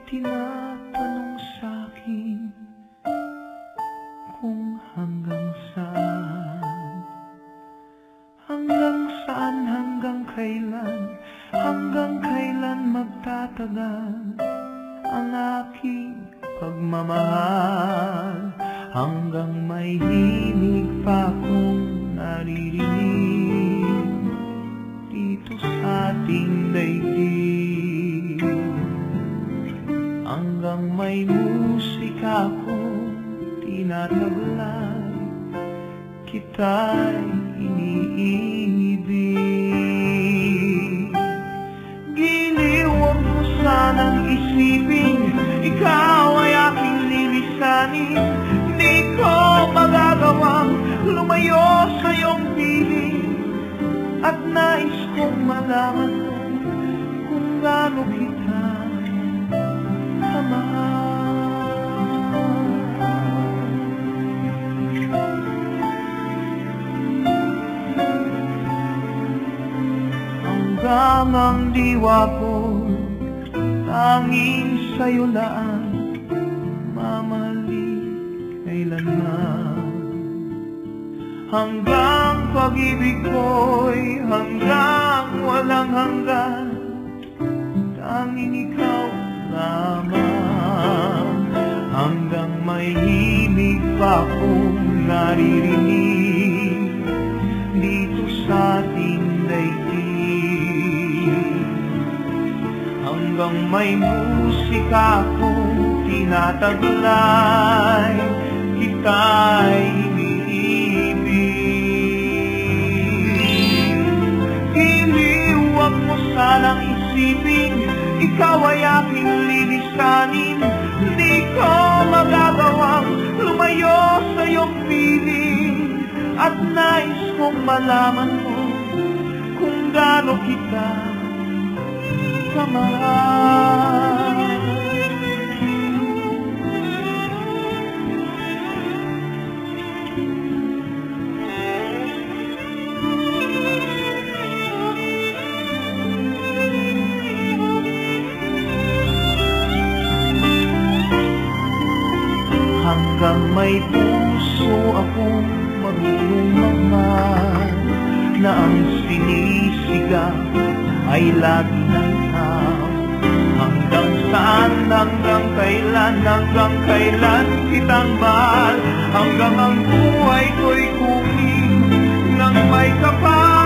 tinatanong sa'kin kung hanggang saan, hanggang kailan magtatagal ang aking pagmamahal, hanggang may himig pa akong naririnig dito sa ating daigdig, hanggang may musika akong tinataglay, kita'y iniibig. Giliw, huwag mo sanang isipin, ikaw ay aking lilisanin. Di ko magagawang lumayo sa iyong piling, at nais kong malaman mo kung gaano kita kamahal. Hanggang ang diwa ko tanging sa'yo laan, mamalik kailanman. Hanggang pag-ibig ko'y hanggang walang hanggan, tanging ikaw lamang. Hanggang may himig pa akong naririnig dito sa ating daigdig, hanggang may musika akong tinataglay, kita'y iniibig. Giliw, huwag mo sanang isipin, ikaw ay aking lilisanin. Di ko magagawang lumayo sa iyong piling, at nais kong malaman mo kung gaano kita kamahal. Hanggang may puso akong marunong magmahal, na ang sinisigaw ay lagi ng tao. Hanggang saan, hanggang kailan kitang mahal, hanggang ang buhay ko'y kunin ng may kapal.